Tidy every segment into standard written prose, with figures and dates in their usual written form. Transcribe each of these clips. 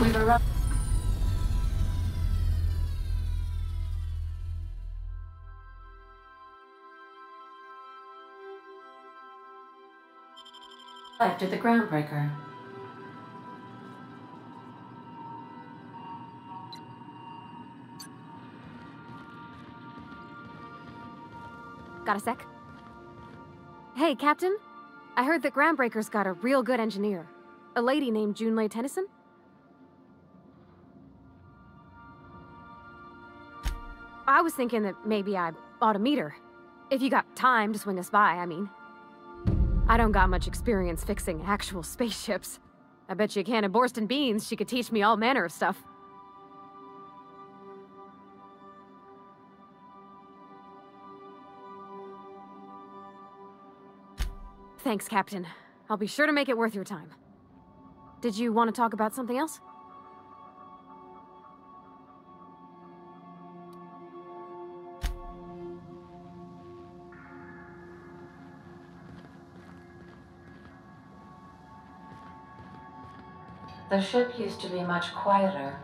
We've arrived at the Groundbreaker. Got a sec? Hey, Captain. I heard that Groundbreaker's got a real good engineer. A lady named Junlei Tennyson? I was thinking that maybe I ought to meet her. If you got time to swing us by, I mean. I don't got much experience fixing actual spaceships. I bet you a can of Borston beans she could teach me all manner of stuff. Thanks, Captain. I'll be sure to make it worth your time. Did you want to talk about something else? The ship used to be much quieter.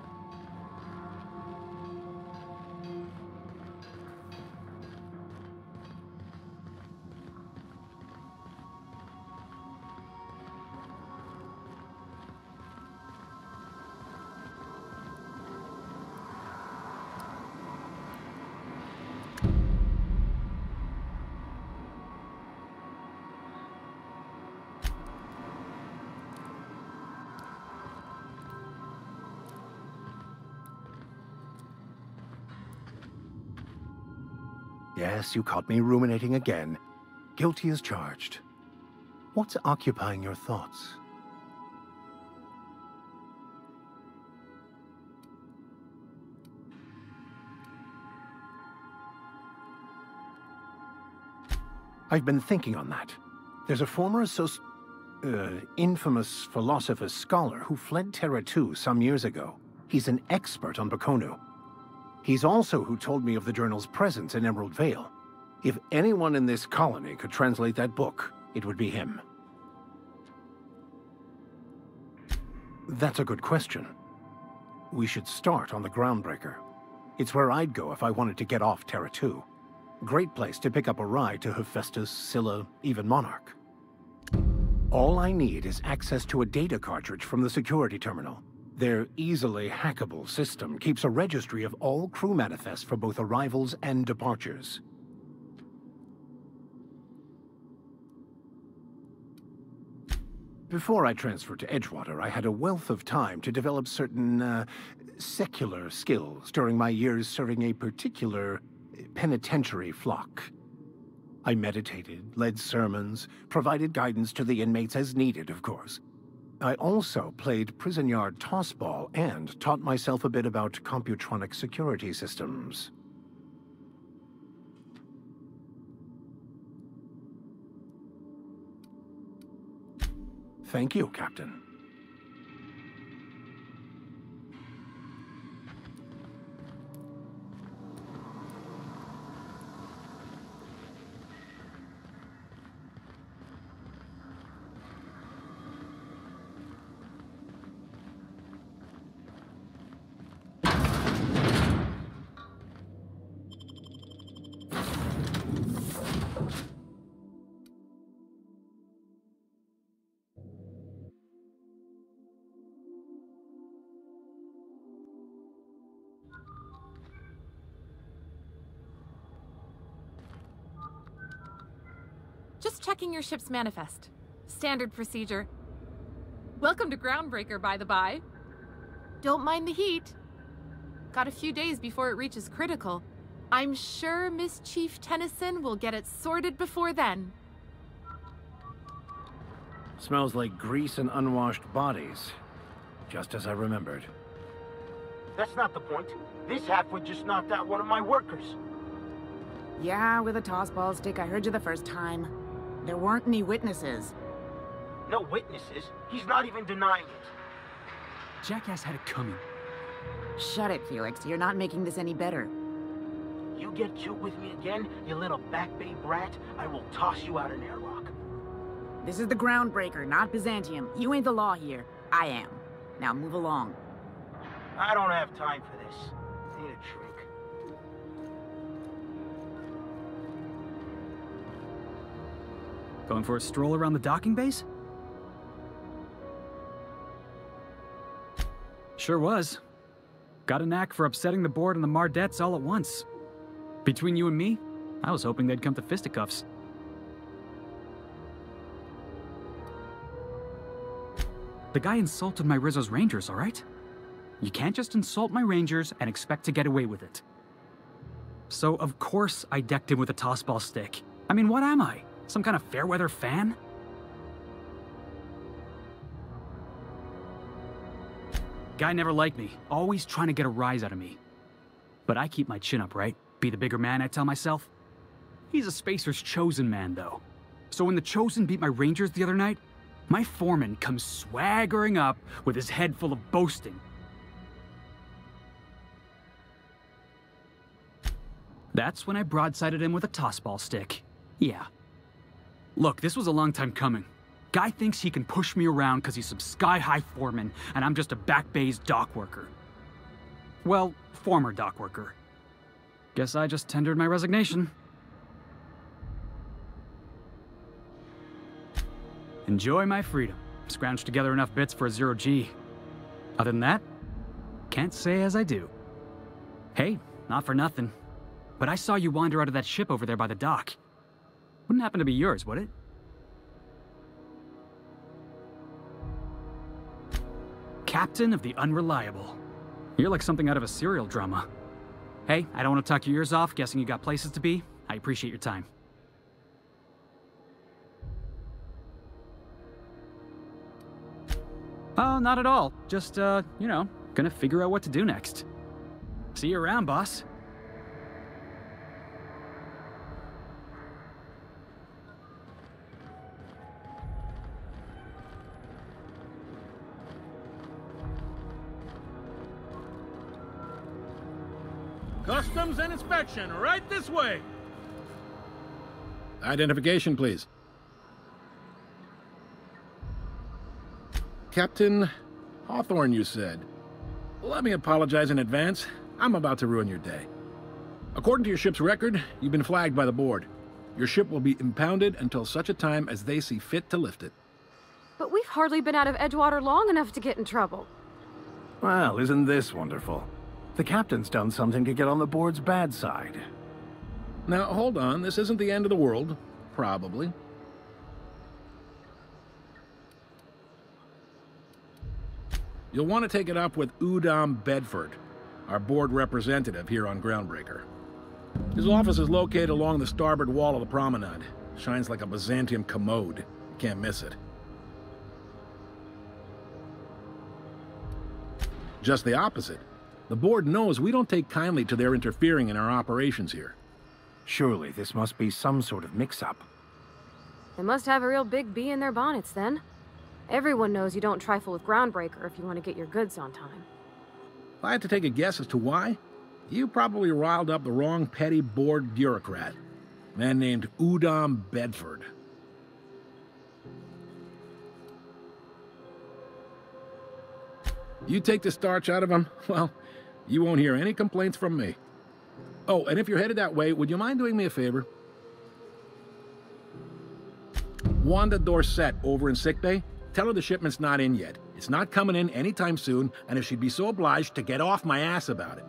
Yes, you caught me ruminating again. Guilty as charged. What's occupying your thoughts? I've been thinking on that. There's a former infamous philosopher scholar who fled Terra 2 some years ago. He's an expert on Bakonu. He's also who told me of the journal's presence in Emerald Vale. If anyone in this colony could translate that book, it would be him. That's a good question. We should start on the Groundbreaker. It's where I'd go if I wanted to get off Terra 2. Great place to pick up a ride to Hephaestus, Scylla, even Monarch. All I need is access to a data cartridge from the security terminal. Their easily hackable system keeps a registry of all crew manifests for both arrivals and departures. Before I transferred to Edgewater, I had a wealth of time to develop certain, secular skills during my years serving a particular penitentiary flock. I meditated, led sermons, provided guidance to the inmates as needed, of course. I also played prison yard tossball and taught myself a bit about computronic security systems. Thank you, Captain. Just checking your ship's manifest. Standard procedure. Welcome to Groundbreaker, by the by. Don't mind the heat. Got a few days before it reaches critical. I'm sure Miss Chief Tennyson will get it sorted before then. Smells like grease and unwashed bodies. Just as I remembered. That's not the point. This halfwit just knocked out one of my workers. Yeah, with a tossball stick, I heard you the first time. There weren't any witnesses. No witnesses? He's not even denying it. Jackass had it coming. Shut it, Felix. You're not making this any better. You get cute with me again, you little Back Bay brat, I will toss you out an airlock. This is the Groundbreaker, not Byzantium. You ain't the law here. I am. Now move along. I don't have time for this. Need a drink. Going for a stroll around the docking base? Sure was. Got a knack for upsetting the board and the Mardettes all at once. Between you and me, I was hoping they'd come to fisticuffs. The guy insulted my Rizzo's Rangers, all right? You can't just insult my Rangers and expect to get away with it. So, of course, I decked him with a tossball stick. I mean, what am I? Some kind of fair-weather fan? Guy never liked me, always trying to get a rise out of me. But I keep my chin up, right? Be the bigger man, I tell myself. He's a Spacer's chosen man, though. So when the Chosen beat my Rangers the other night, my foreman comes swaggering up with his head full of boasting. That's when I broadsided him with a tossball stick. Yeah. Look, this was a long time coming. Guy thinks he can push me around because he's some sky-high foreman, and I'm just a back bay's dock worker. Well, former dock worker. Guess I just tendered my resignation. Enjoy my freedom. Scrounged together enough bits for a 0G. Other than that, can't say as I do. Hey, not for nothing, but I saw you wander out of that ship over there by the dock. Wouldn't happen to be yours, would it? Captain of the Unreliable. You're like something out of a serial drama. Hey, I don't want to talk your ears off, guessing you got places to be. I appreciate your time. Oh, not at all. Just, you know, gonna figure out what to do next. See you around, boss. Customs and inspection, right this way. Identification, please. Captain Hawthorne, you said. Let me apologize in advance. I'm about to ruin your day. According to your ship's record, you've been flagged by the board. Your ship will be impounded until such a time as they see fit to lift it. But we've hardly been out of Edgewater long enough to get in trouble. Well, isn't this wonderful? The captain's done something to get on the board's bad side. Now, hold on. This isn't the end of the world. Probably. You'll want to take it up with Udom Bedford, our board representative here on Groundbreaker. His office is located along the starboard wall of the promenade. Shines like a Byzantium commode. You can't miss it. Just the opposite. The board knows we don't take kindly to their interfering in our operations here. Surely this must be some sort of mix-up. They must have a real big bee in their bonnets, then. Everyone knows you don't trifle with Groundbreaker if you want to get your goods on time. If I had to take a guess as to why, you probably riled up the wrong petty board bureaucrat. A man named Udom Bedford. You take the starch out of him, well, you won't hear any complaints from me. Oh, and if you're headed that way, would you mind doing me a favor? Wanda Dorset over in sickbay, tell her the shipment's not in yet. It's not coming in anytime soon, and if she'd be so obliged to get off my ass about it.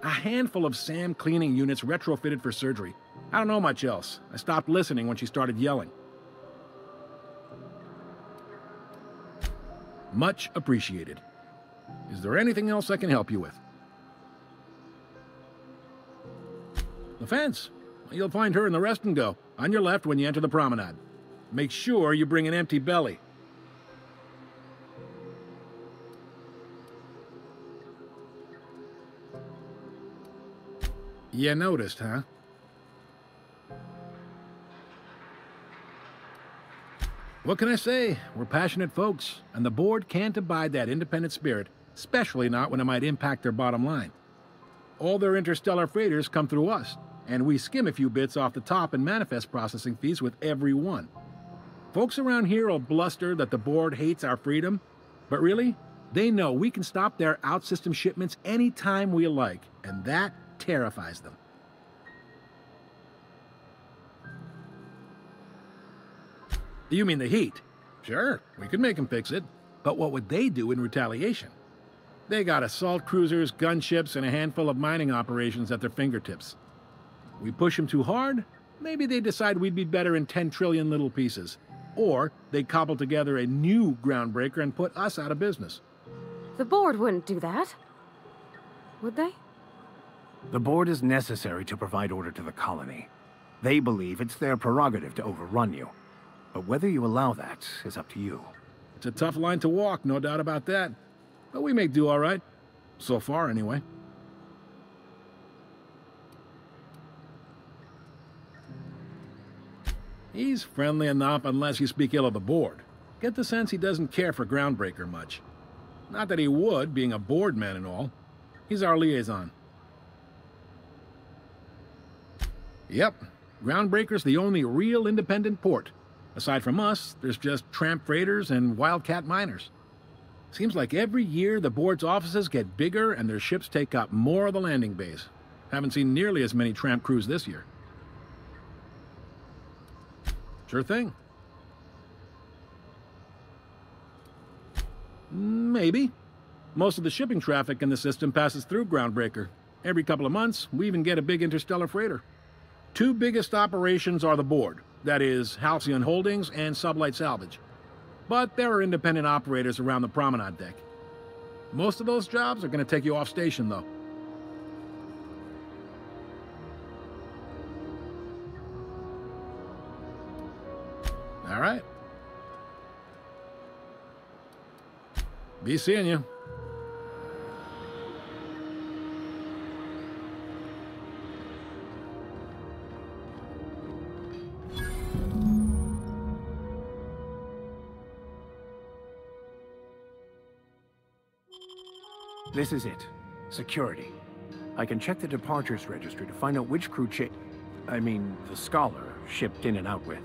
A handful of SAM cleaning units retrofitted for surgery. I don't know much else. I stopped listening when she started yelling. Much appreciated. Is there anything else I can help you with? The fence. You'll find her in the rest and go, on your left when you enter the promenade. Make sure you bring an empty belly. You noticed, huh? What can I say? We're passionate folks, and the board can't abide that independent spirit, especially not when it might impact their bottom line. All their interstellar freighters come through us, and we skim a few bits off the top in manifest processing fees with every one. Folks around here will bluster that the board hates our freedom, but really, they know we can stop their out-system shipments anytime we like, and that terrifies them. You mean the heat? Sure, we could make them fix it, but what would they do in retaliation? They got assault cruisers, gunships, and a handful of mining operations at their fingertips. We push them too hard, maybe they decide we'd be better in 10 trillion little pieces. Or they'd cobble together a new Groundbreaker and put us out of business. The board wouldn't do that. Would they? The board is necessary to provide order to the colony. They believe it's their prerogative to overrun you. But whether you allow that is up to you. It's a tough line to walk, no doubt about that. But we make do all right. So far, anyway. He's friendly enough unless you speak ill of the board. Get the sense he doesn't care for Groundbreaker much. Not that he would, being a board man and all. He's our liaison. Yep, Groundbreaker's the only real independent port. Aside from us, there's just tramp freighters and wildcat miners. Seems like every year the board's offices get bigger and their ships take up more of the landing bays. Haven't seen nearly as many tramp crews this year. Sure thing. Maybe. Most of the shipping traffic in the system passes through Groundbreaker. Every couple of months, we even get a big interstellar freighter. Two biggest operations are the board. That is, Halcyon Holdings and Sublight Salvage. But there are independent operators around the promenade deck. Most of those jobs are going to take you off station, though. All right. Be seeing you. This is it. Security. I can check the departures registry to find out which crew the Scholar shipped in and out with.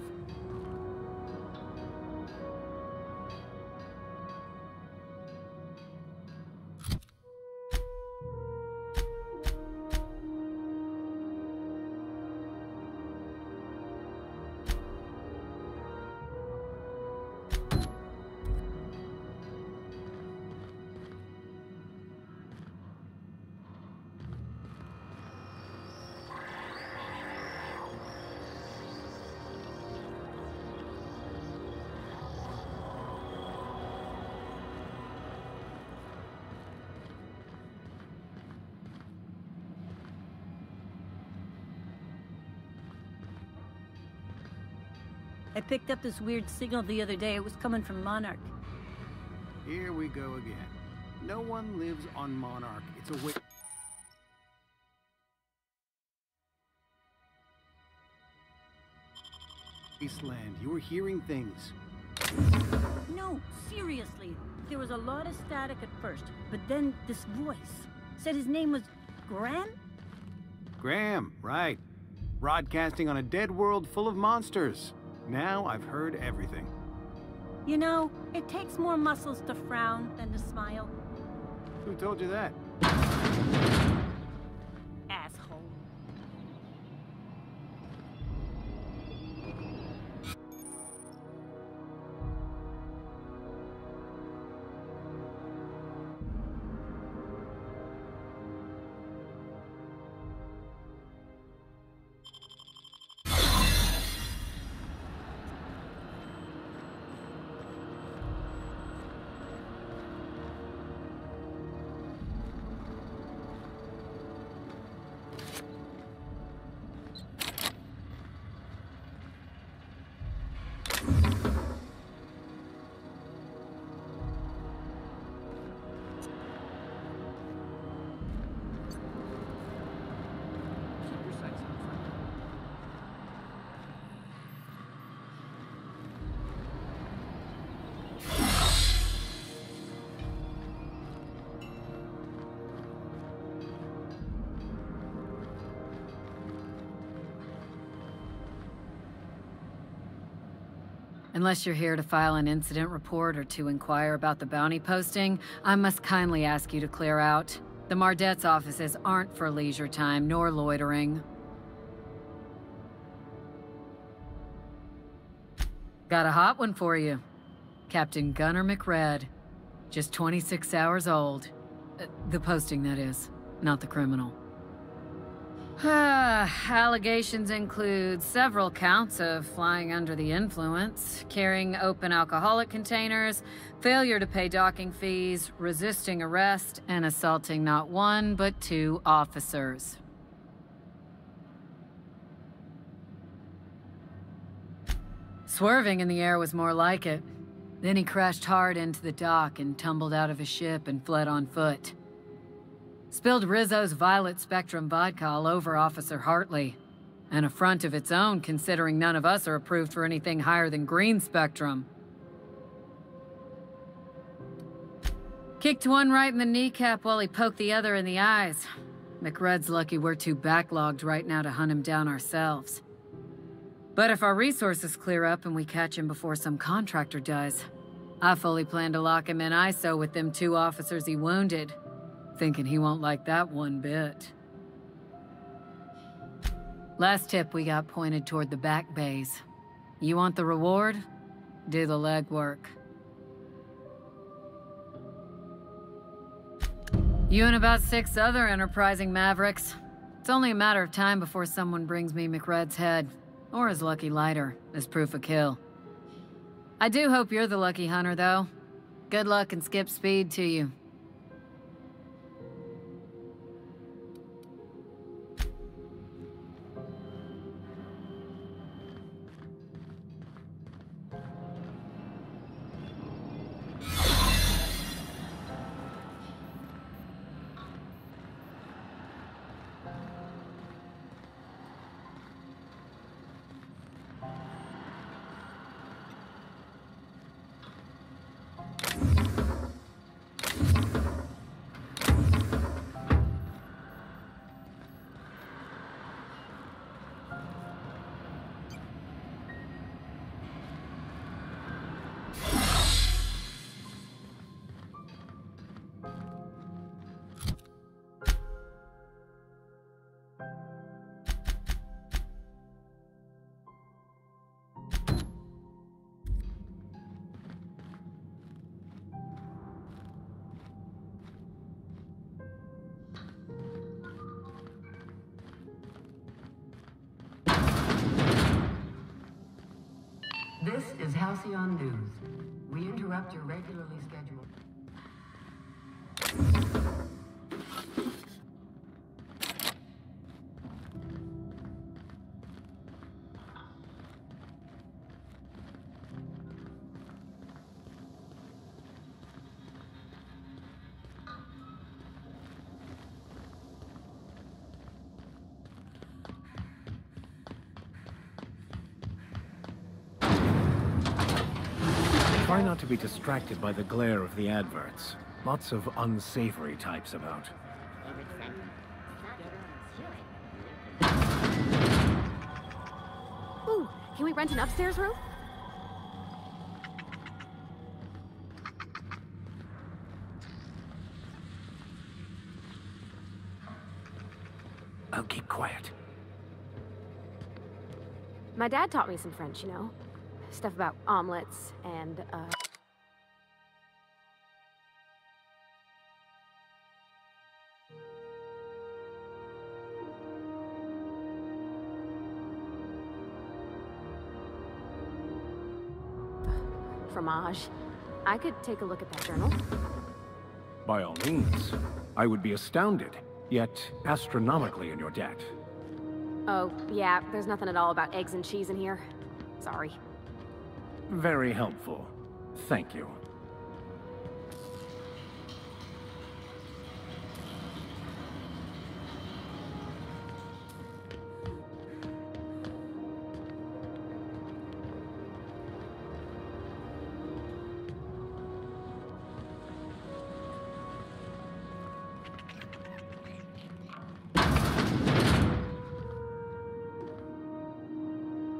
I picked up this weird signal the other day. It was coming from Monarch. Here we go again. No one lives on Monarch. It's a wasteland. You were hearing things. No, seriously. There was a lot of static at first, but then this voice said his name was Graham? Graham, right. Broadcasting on a dead world full of monsters. Now I've heard everything. You know, it takes more muscles to frown than to smile. Who told you that? Asshole. Unless you're here to file an incident report or to inquire about the bounty posting, I must kindly ask you to clear out. The Mardet's offices aren't for leisure time nor loitering. Got a hot one for you. Captain Gunnar McRed. Just 26 hours old. The posting, that is, not the criminal. Allegations include several counts of flying under the influence, carrying open alcoholic containers, failure to pay docking fees, resisting arrest, and assaulting not one but 2 officers. Swerving in the air was more like it. Then he crashed hard into the dock and tumbled out of his ship and fled on foot. Spilled Rizzo's Violet Spectrum vodka all over Officer Hartley. An affront of its own, considering none of us are approved for anything higher than green spectrum. Kicked one right in the kneecap while he poked the other in the eyes. McRed's lucky we're too backlogged right now to hunt him down ourselves. But if our resources clear up and we catch him before some contractor does, I fully plan to lock him in ISO with them 2 officers he wounded. Thinking he won't like that one bit. Last tip we got pointed toward the back bays. You want the reward? Do the legwork. You and about 6 other enterprising mavericks. It's only a matter of time before someone brings me McRed's head, or his lucky lighter, as proof of kill. I do hope you're the lucky hunter, though. Good luck and skip speed to you. This is Halcyon News. We interrupt your regularly scheduled... Try not to be distracted by the glare of the adverts. Lots of unsavory types about. Ooh, can we rent an upstairs room? I'll keep quiet. My dad taught me some French, you know. Stuff about omelets and, fromage. I could take a look at that journal. By all means. I would be astounded, yet astronomically in your debt. Oh, yeah, there's nothing at all about eggs and cheese in here. Sorry. Very helpful. Thank you.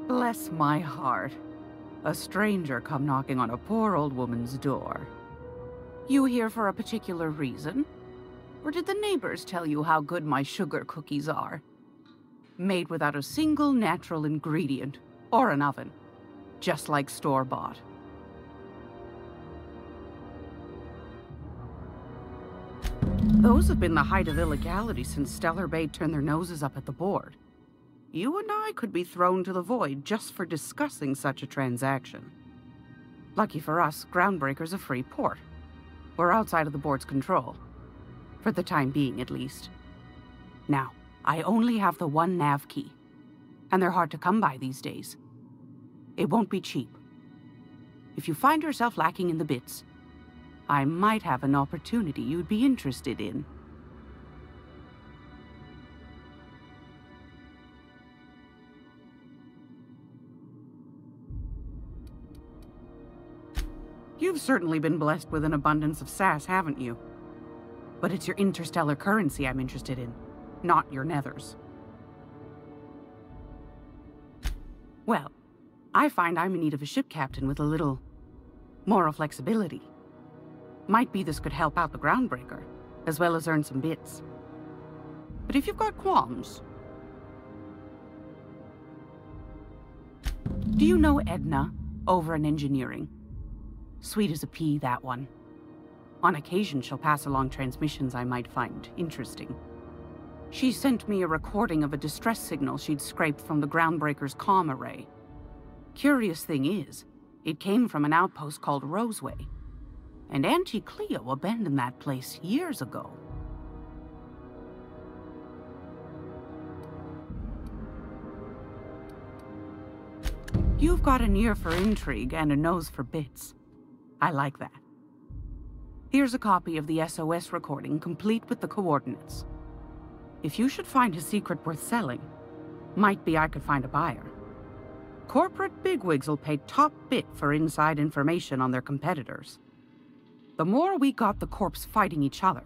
Bless my heart. A stranger come knocking on a poor old woman's door. You here for a particular reason? Or did the neighbors tell you how good my sugar cookies are? Made without a single natural ingredient, or an oven. Just like store-bought. Those have been the height of illegality since Stellar Bay turned their noses up at the board. You and I could be thrown to the void just for discussing such a transaction. Lucky for us, Groundbreaker's a free port. We're outside of the board's control. For the time being, at least. Now, I only have the one nav key. And they're hard to come by these days. It won't be cheap. If you find yourself lacking in the bits, I might have an opportunity you'd be interested in. You've certainly been blessed with an abundance of sass, haven't you? But it's your interstellar currency I'm interested in, not your nethers. Well, I find I'm in need of a ship captain with a little moral flexibility. Might be this could help out the Groundbreaker, as well as earn some bits. But if you've got qualms... Do you know Edna, over in engineering? Sweet as a pea, that one. On occasion, she'll pass along transmissions I might find interesting. She sent me a recording of a distress signal she'd scraped from the Groundbreaker's comm array. Curious thing is, it came from an outpost called Roseway. And Auntie Cleo abandoned that place years ago. You've got an ear for intrigue and a nose for bits. I like that. Here's a copy of the SOS recording, complete with the coordinates. If you should find a secret worth selling, might be I could find a buyer. Corporate bigwigs will pay top bit for inside information on their competitors. The more we got the corps fighting each other,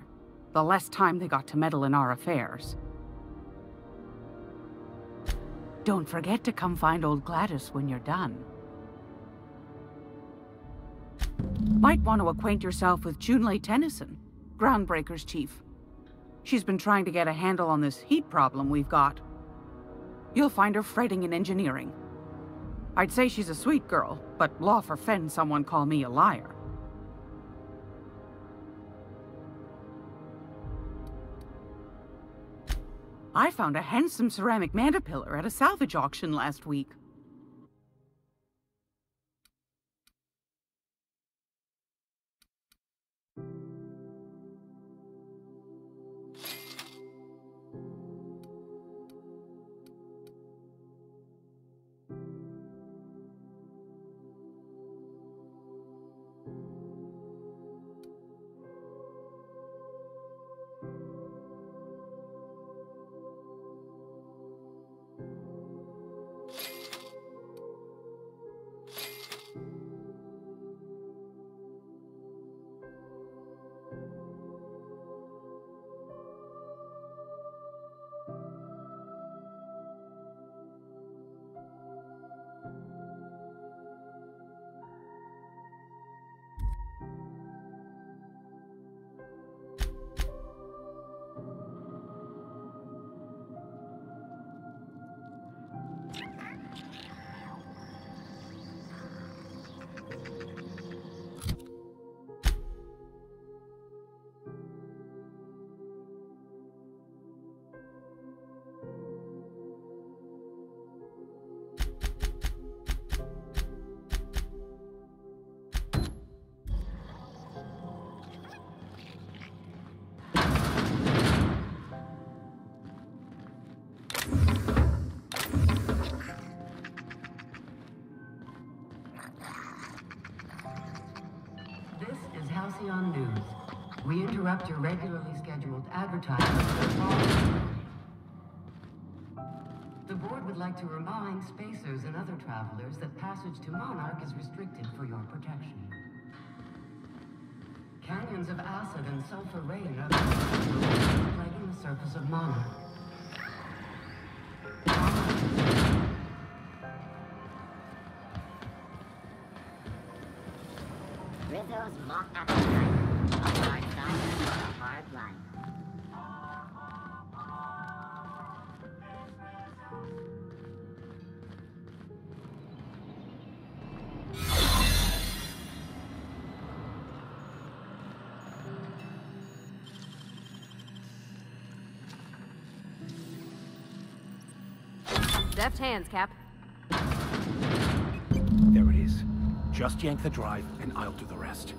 the less time they got to meddle in our affairs. Don't forget to come find old Gladys when you're done. Might want to acquaint yourself with Junlei Tennyson, Groundbreaker's chief. She's been trying to get a handle on this heat problem we've got. You'll find her fretting in engineering. I'd say she's a sweet girl, but law forfend someone call me a liar. I found a handsome ceramic mandapillar at a salvage auction last week. News. We interrupt your regularly scheduled advertisement for the following. The board would like to remind spacers and other travelers that passage to Monarch is restricted for your protection. Canyons of acid and sulfur rain are plaguing the surface of Monarch. Rizzo's mock appetite. A hard cider for a hard life. Deft hands, Cap. There it is. Just yank the drive, and I'll do the rest.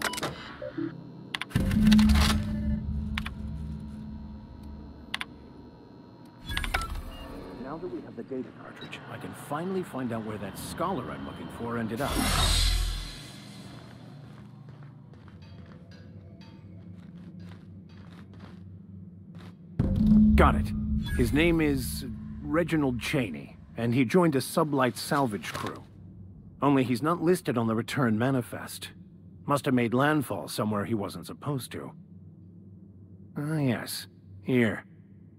Now that we have the data cartridge, I can finally find out where that scholar I'm looking for ended up. Got it. His name is Reginald Cheney, and he joined a sublight salvage crew. Only he's not listed on the return manifest. Must have made landfall somewhere he wasn't supposed to. Ah, yes. Here.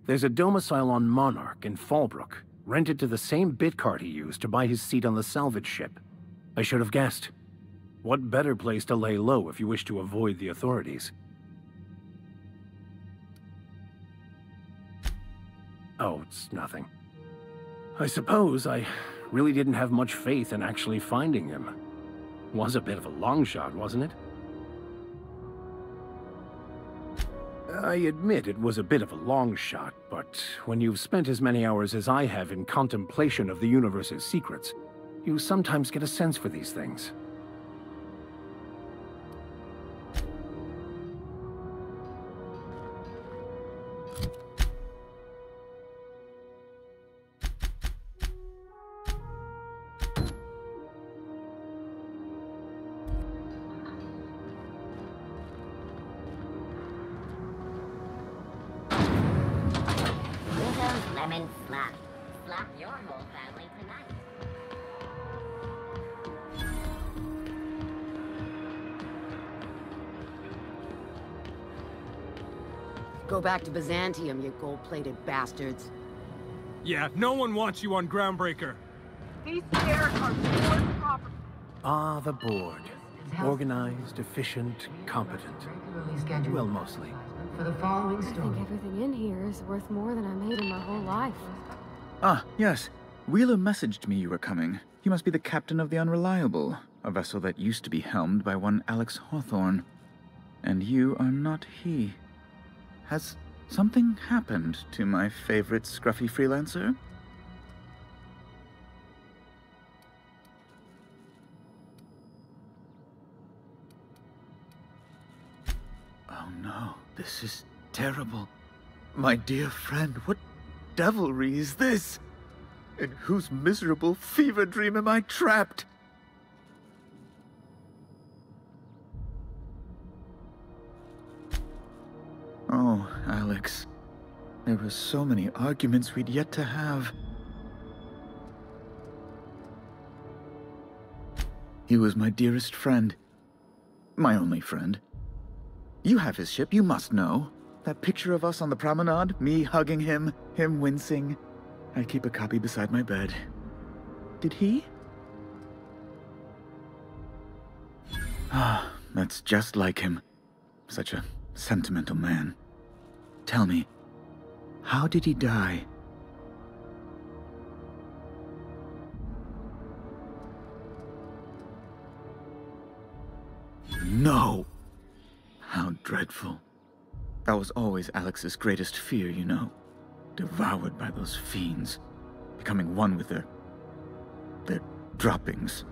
There's a domicile on Monarch in Fallbrook, rented to the same bit card he used to buy his seat on the salvage ship. I should have guessed. What better place to lay low if you wish to avoid the authorities? Oh, it's nothing. I suppose I really didn't have much faith in actually finding him. Was a bit of a long shot, wasn't it? I admit it was a bit of a long shot, but when you've spent as many hours as I have in contemplation of the universe's secrets, you sometimes get a sense for these things. Lemon slap. Slap your whole family tonight. Go back to Byzantium, you gold-plated bastards. Yeah, no one wants you on Groundbreaker. These stairs are board property. Ah, the board. Organized, efficient, competent. Well, mostly. For the following I think everything in here is worth more than I made in my whole life. Ah, yes. Wheeler messaged me you were coming. You must be the captain of the Unreliable, a vessel that used to be helmed by one Alex Hawthorne. And you are not he. Has something happened to my favorite scruffy freelancer? Oh no, this is terrible. My dear friend, what devilry is this? In whose miserable fever dream am I trapped? Oh, Alex. There were so many arguments we'd yet to have. He was my dearest friend. My only friend. You have his ship, you must know. That picture of us on the promenade, me hugging him, him wincing. I keep a copy beside my bed. Did he? Ah, that's just like him. Such a sentimental man. Tell me, how did he die? No! How dreadful. That was always Alex's greatest fear, you know. Devoured by those fiends. Becoming one with their droppings.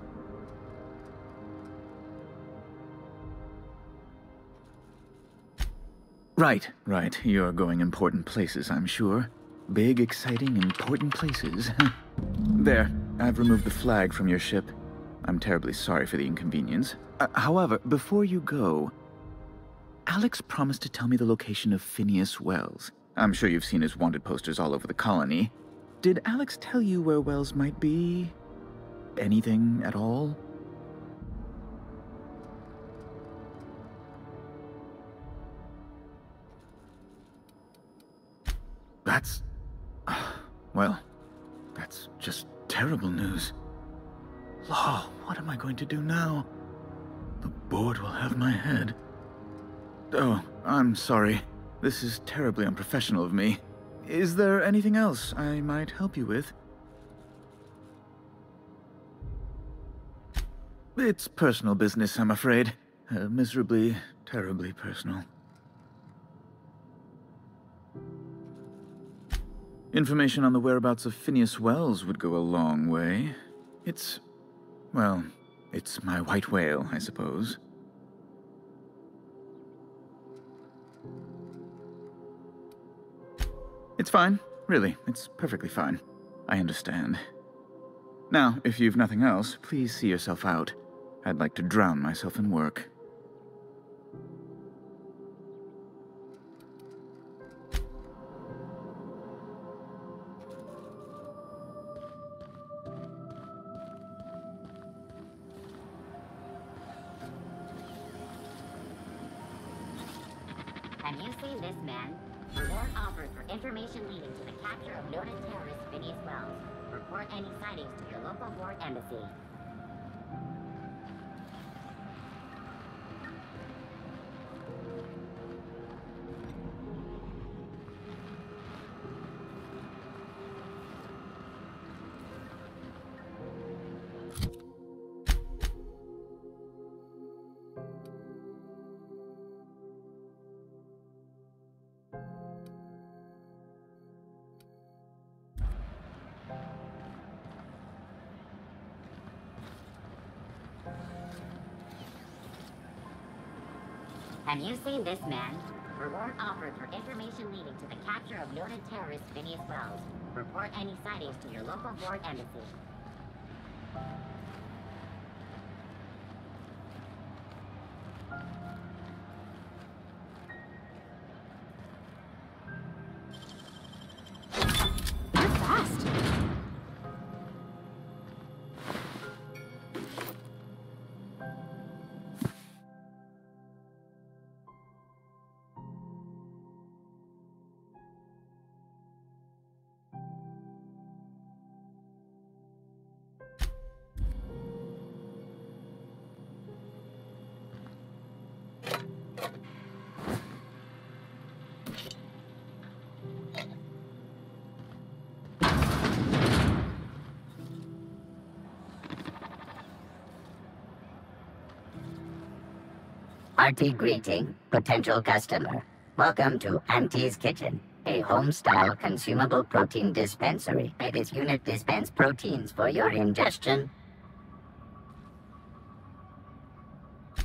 Right. You're going important places, I'm sure. Big, exciting, important places. There, I've removed the flag from your ship. I'm terribly sorry for the inconvenience. However, before you go, Alex promised to tell me the location of Phineas Wells. I'm sure you've seen his wanted posters all over the colony. Did Alex tell you where Wells might be? Anything at all? That's... well, that's just terrible news. Law, what am I going to do now? The board will have my head. Oh, I'm sorry. This is terribly unprofessional of me. Is there anything else I might help you with? It's personal business, I'm afraid. Miserably, terribly personal. Information on the whereabouts of Phineas Wells would go a long way. Well, it's my white whale, I suppose. It's fine. Really, it's perfectly fine. I understand. Now, if you've nothing else, please see yourself out. I'd like to drown myself in work. Have you seen this man? Reward offered for information leading to the capture of noted terrorist Phineas Wells. Report any sightings to your local board embassy. Have you seen this man? Reward offered for information leading to the capture of noted terrorist Phineas Wells. Report any sightings to your local board embassy. Hearty greeting, potential customer. Welcome to Auntie's Kitchen, a home-style consumable protein dispensary. May this unit dispense proteins for your ingestion.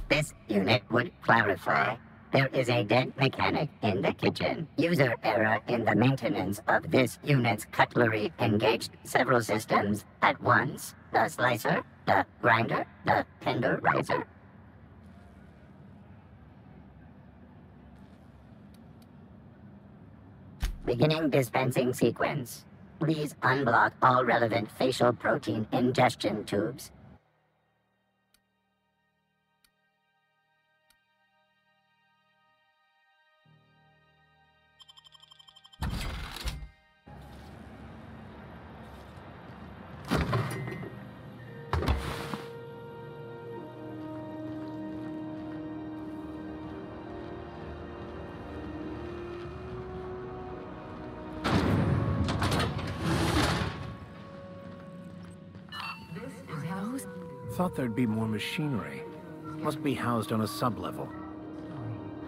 This unit would clarify. There is a dead mechanic in the kitchen. User error in the maintenance of this unit's cutlery engaged several systems at once. The slicer, the grinder, the tenderizer. Beginning dispensing sequence. Please unblock all relevant facial protein ingestion tubes. Thought there'd be more machinery. Must be housed on a sub-level.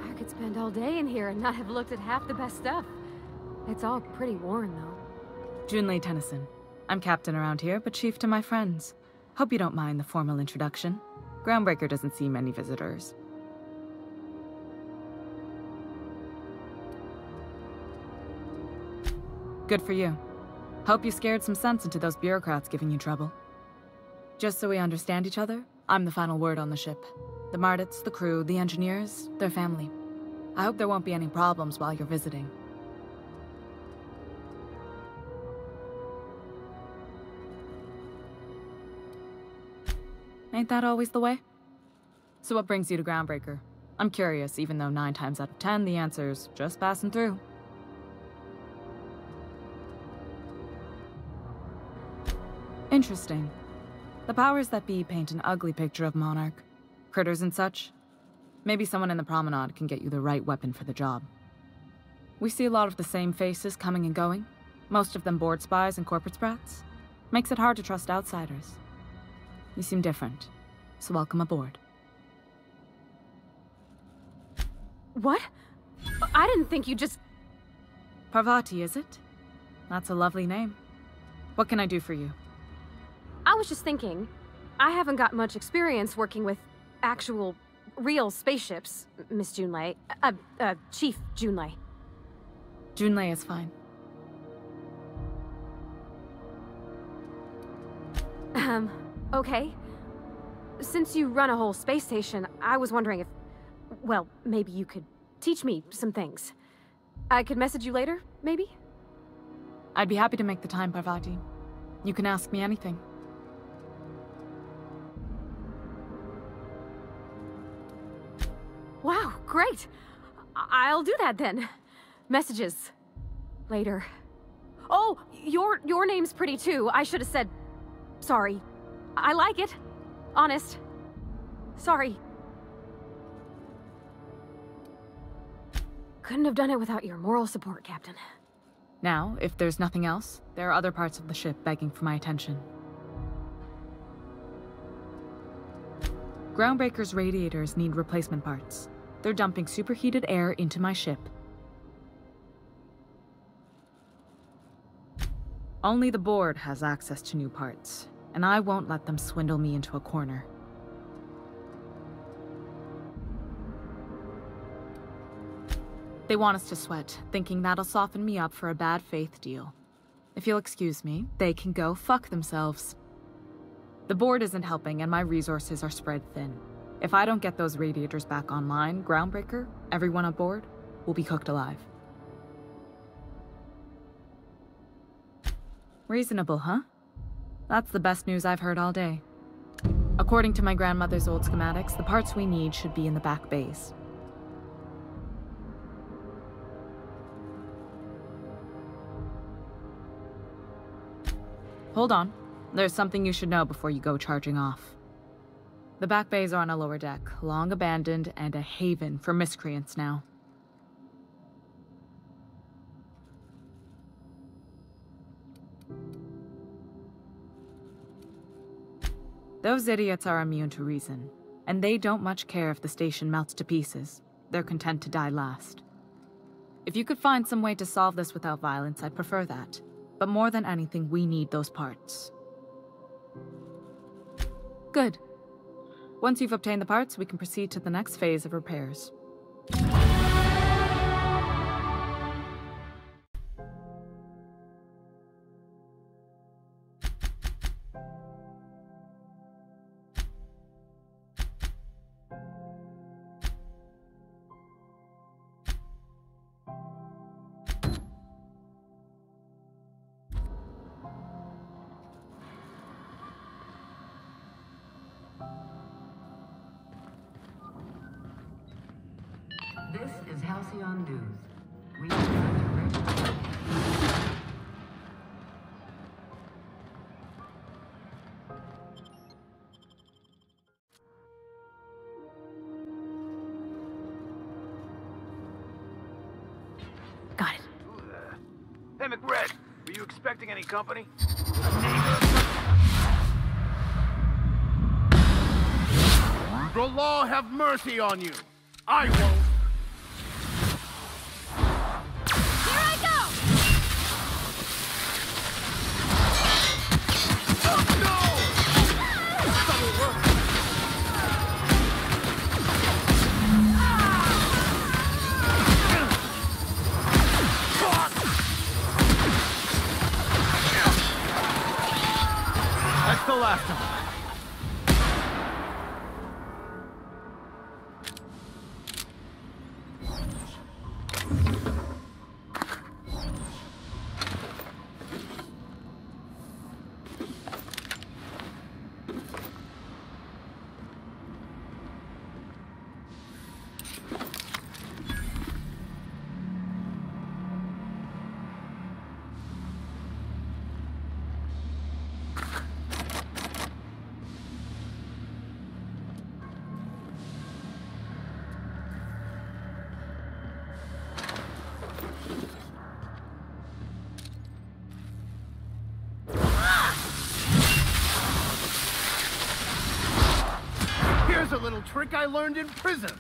I could spend all day in here and not have looked at half the best stuff. It's all pretty worn, though. Junlei Tennyson. I'm captain around here, but chief to my friends. Hope you don't mind the formal introduction. Groundbreaker doesn't see many visitors. Good for you. Hope you scared some sense into those bureaucrats giving you trouble. Just so we understand each other, I'm the final word on the ship. The Mardits, the crew, the engineers, their family. I hope there won't be any problems while you're visiting. Ain't that always the way? So what brings you to Groundbreaker? I'm curious, even though 9 times out of 10 the answer's just passing through. Interesting. The powers that be paint an ugly picture of Monarch. critters and such. Maybe someone in the promenade can get you the right weapon for the job. We see a lot of the same faces coming and going, most of them board spies and corporate sprats. Makes it hard to trust outsiders. You seem different, so welcome aboard. What? I didn't think you just... Parvati, is it? That's a lovely name. What can I do for you? I was just thinking, I haven't got much experience working with actual, real spaceships, Miss Junlei. Chief Junlei. Junlei is fine. Okay. Since you run a whole space station, I was wondering if... Well, maybe you could teach me some things. I could message you later, maybe? I'd be happy to make the time, Parvati. You can ask me anything. Wow, great! I'll do that then. Messages. Later. Oh, your name's pretty too. I should have said... Sorry. I like it. Honest. Sorry. Couldn't have done it without your moral support, Captain. Now, if there's nothing else, there are other parts of the ship begging for my attention. Groundbreaker's radiators need replacement parts. They're dumping superheated air into my ship. Only the board has access to new parts, and I won't let them swindle me into a corner. They want us to sweat, thinking that'll soften me up for a bad faith deal. If you'll excuse me, they can go fuck themselves. The board isn't helping and my resources are spread thin. If I don't get those radiators back online, Groundbreaker, everyone on board, will be cooked alive. Reasonable, huh? That's the best news I've heard all day. According to my grandmother's old schematics, the parts we need should be in the back bays. Hold on. There's something you should know before you go charging off. The back bays are on a lower deck, long abandoned and a haven for miscreants now. Those idiots are immune to reason, and they don't much care if the station melts to pieces. They're content to die last. If you could find some way to solve this without violence, I'd prefer that. But more than anything, we need those parts. Good. Once you've obtained the parts, we can proceed to the next phase of repairs. This is Halcyon News. We are Got it. Hey, McRed, were you expecting any company? The law have mercy on you. I won't. That's the last of them. Here's a little trick I learned in prison.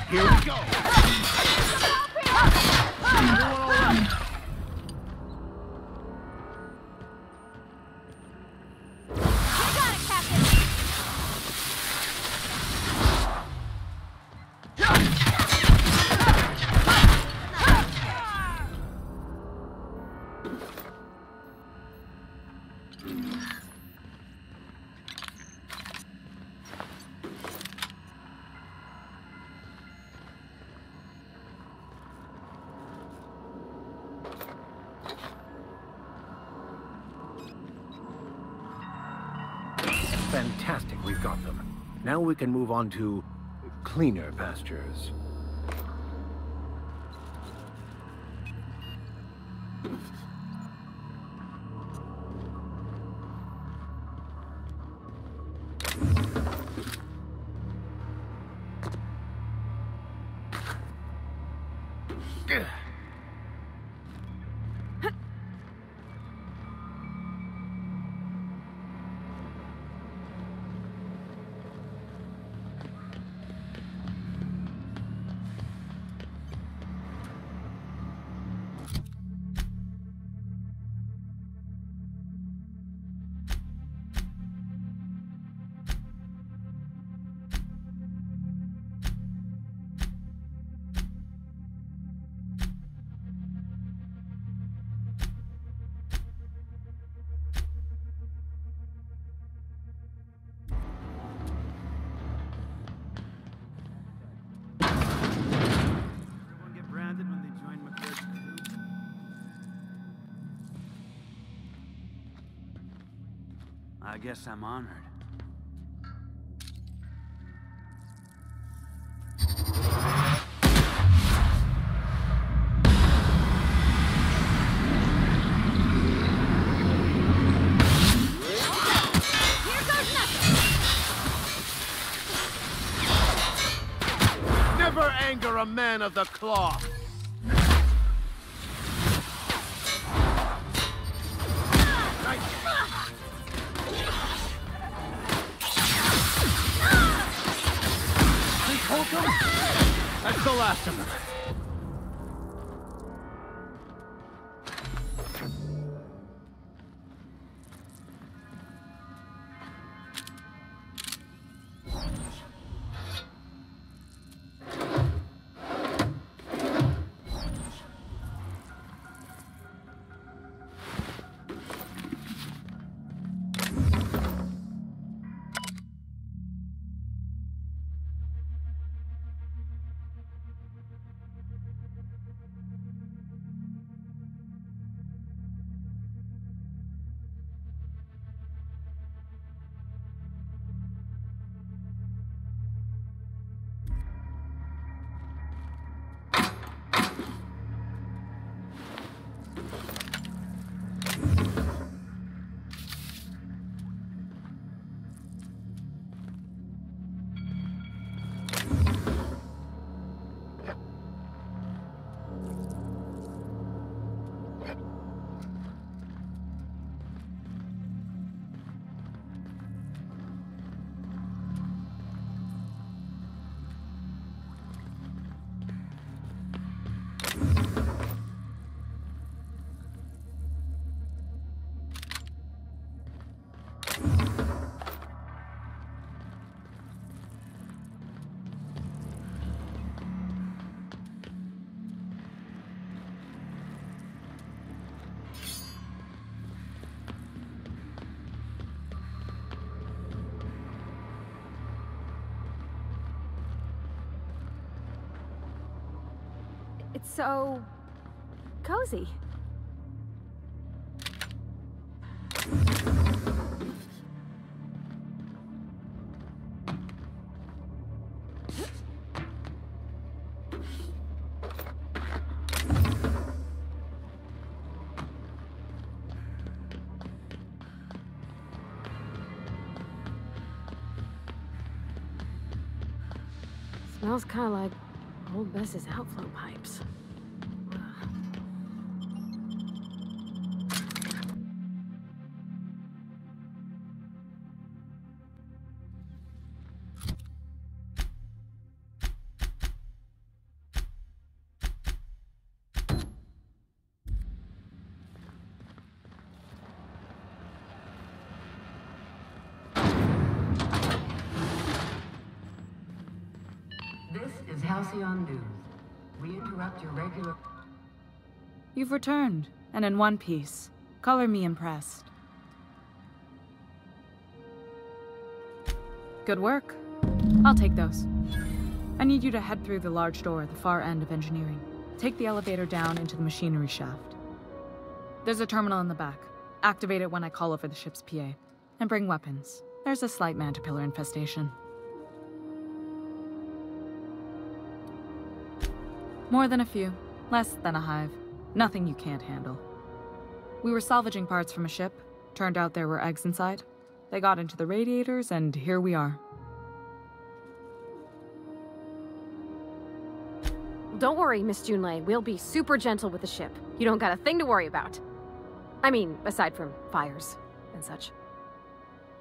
Here we go. Fantastic, we've got them. Now we can move on to cleaner pastures. I guess I'm honored. Never anger a man of the cloth! That's the last of them. It's so cozy. Smells kind of like old Bess's outflow pipes. This is Halcyon News. We interrupt your regular... You've returned, and in one piece. Color me impressed. Good work. I'll take those. I need you to head through the large door at the far end of engineering. Take the elevator down into the machinery shaft. There's a terminal in the back. Activate it when I call over the ship's PA. And bring weapons. There's a slight mantipillar infestation. More than a few. Less than a hive. Nothing you can't handle. We were salvaging parts from a ship. Turned out there were eggs inside. They got into the radiators, and here we are. Don't worry, Miss Junlei. We'll be super gentle with the ship. You don't got a thing to worry about. I mean, aside from fires and such.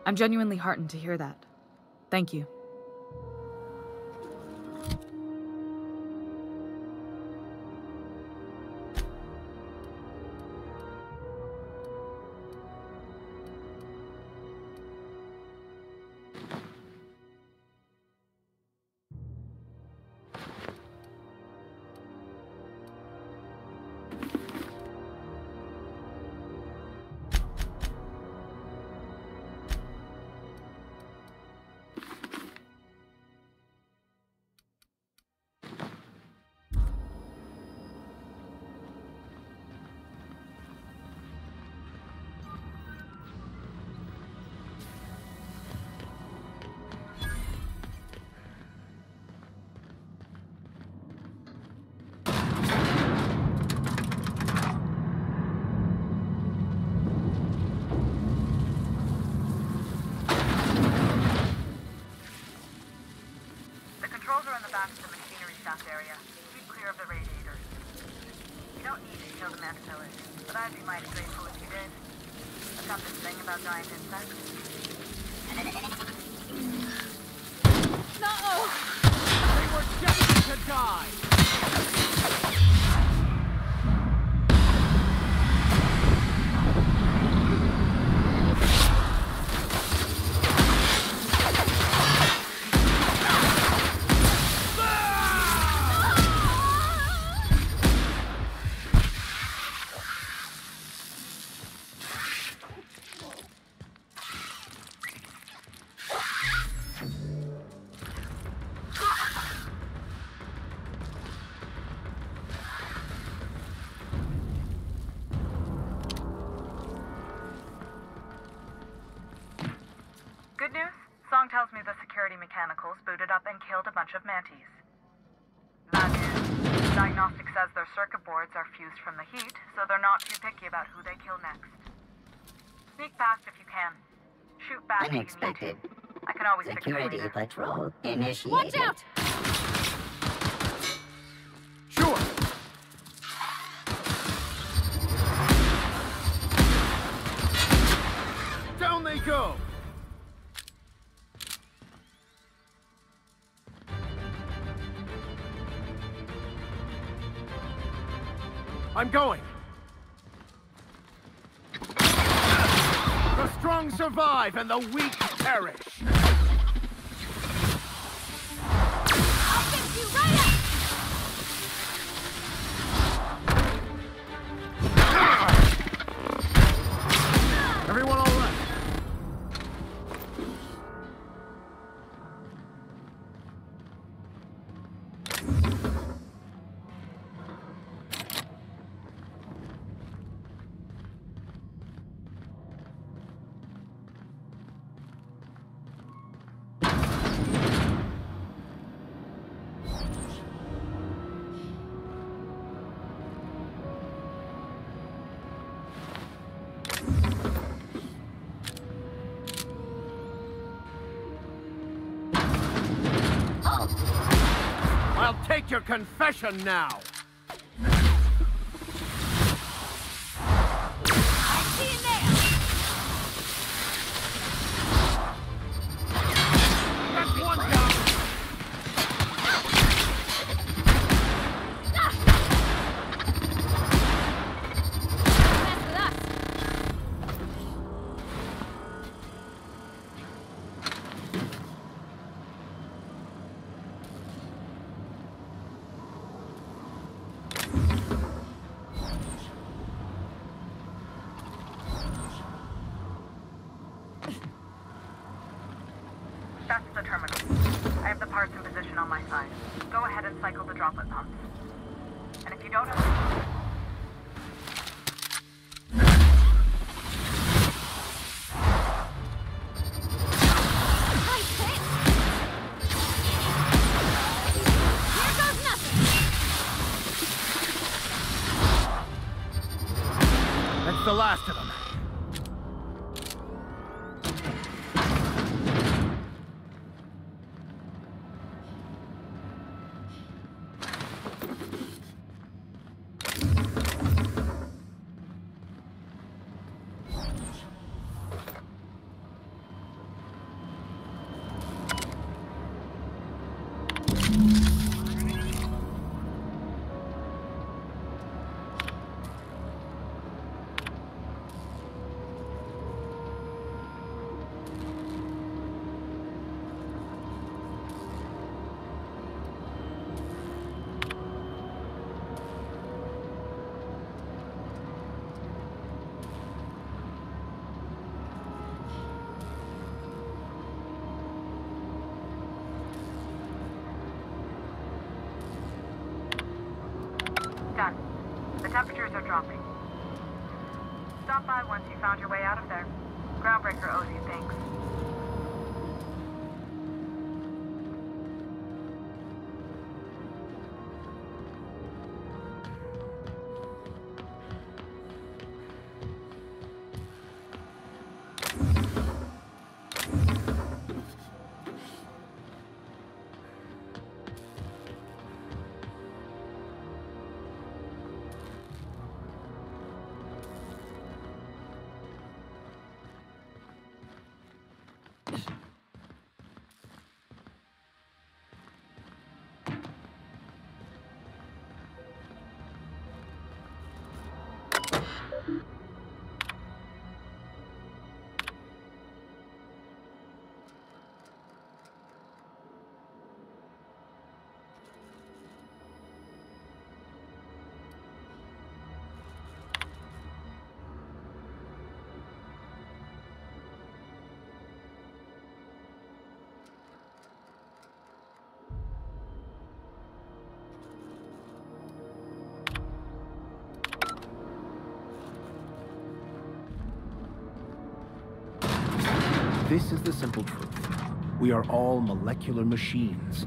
I'm genuinely heartened to hear that. Thank you. don't need to kill the caterpillars, but I'd be mighty grateful if you did. I've got this thing about giant insects. No! They were destined to die! Good news? Song tells me the security mechanicals booted up and killed a bunch of mantis. Bad news. Diagnostic says their circuit boards are fused from the heat, so they're not too picky about who they kill next. Sneak past if you can. Shoot back Unexpected. if you need to. I can always fix it Security later. patrol initiated. Watch out! Sure. Down they go! I'm going! The strong survive and the weak perish! I'll fix you right up! Everyone all right? I'll take your confession now! That's one down! That's the terminal. I have the parts in position on my side. Go ahead and cycle the droplet pumps. And if you don't have... That's the last of them. Done. The temperatures are dropping. Stop by once you found your way out of there. Groundbreaker owes you thanks. This is the simple truth. We are all molecular machines.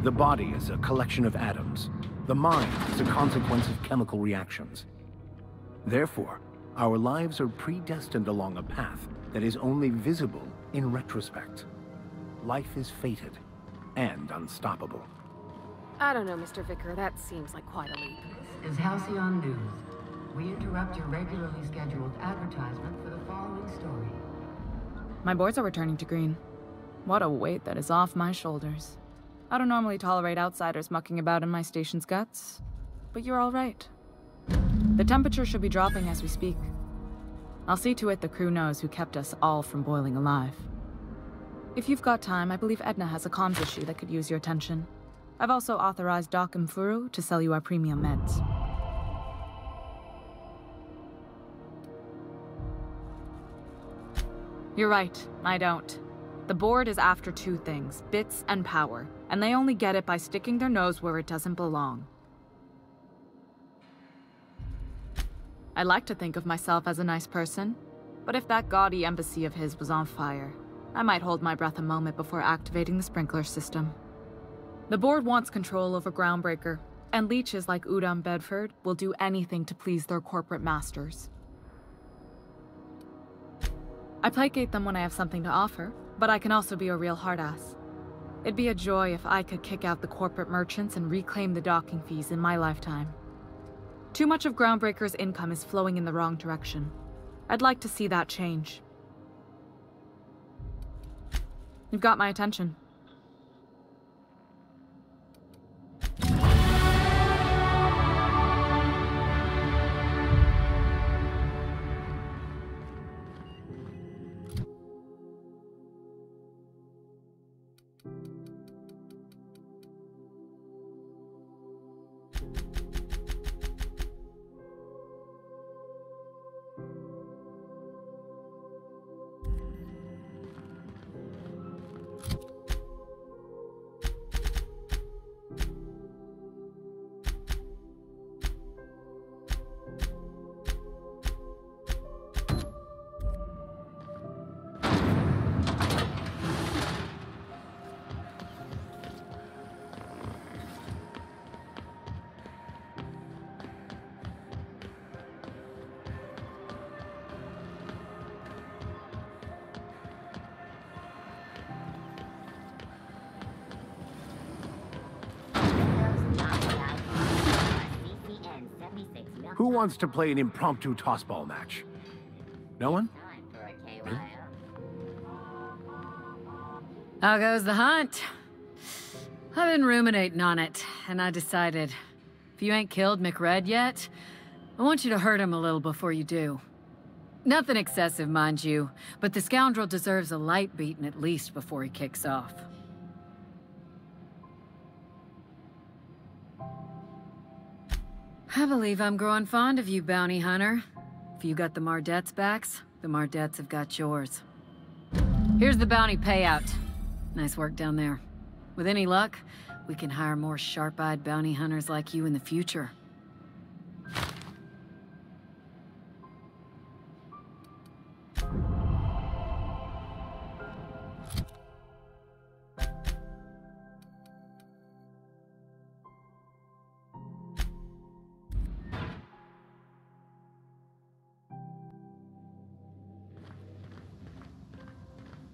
The body is a collection of atoms. The mind is a consequence of chemical reactions. Therefore, our lives are predestined along a path that is only visible in retrospect. Life is fated and unstoppable. I don't know, Mr. Vicar. That seems like quite a leap. This is Halcyon News. We interrupt your regularly scheduled advertisement for the following story. My boards are returning to green. What a weight that is off my shoulders. I don't normally tolerate outsiders mucking about in my station's guts, but you're all right. The temperature should be dropping as we speak. I'll see to it the crew knows who kept us all from boiling alive. If you've got time, I believe Edna has a comms issue that could use your attention. I've also authorized Doc and Furu to sell you our premium meds. You're right, I don't. The board is after two things, bits and power, and they only get it by sticking their nose where it doesn't belong. I like to think of myself as a nice person, but if that gaudy embassy of his was on fire, I might hold my breath a moment before activating the sprinkler system. The board wants control over Groundbreaker, and leeches like Udom Bedford will do anything to please their corporate masters. I placate them when I have something to offer, but I can also be a real hard-ass. It'd be a joy if I could kick out the corporate merchants and reclaim the docking fees in my lifetime. Too much of Groundbreaker's income is flowing in the wrong direction. I'd like to see that change. You've got my attention. Who wants to play an impromptu tossball match? No one? Really? How goes the hunt? I've been ruminating on it, and I decided, if you ain't killed McRed yet, I want you to hurt him a little before you do. Nothing excessive, mind you, but the scoundrel deserves a light beating at least before he kicks off. I believe I'm growing fond of you, bounty hunter. If you got the Mardet's backs, the Mardets have got yours. Here's the bounty payout. Nice work down there. With any luck, we can hire more sharp-eyed bounty hunters like you in the future.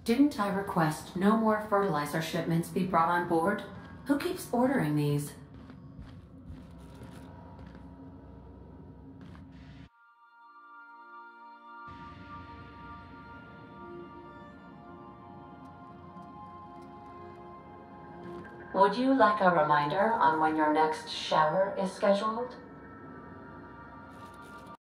Didn't I request no more fertilizer shipments be brought on board? Who keeps ordering these? Would you like a reminder on when your next shower is scheduled?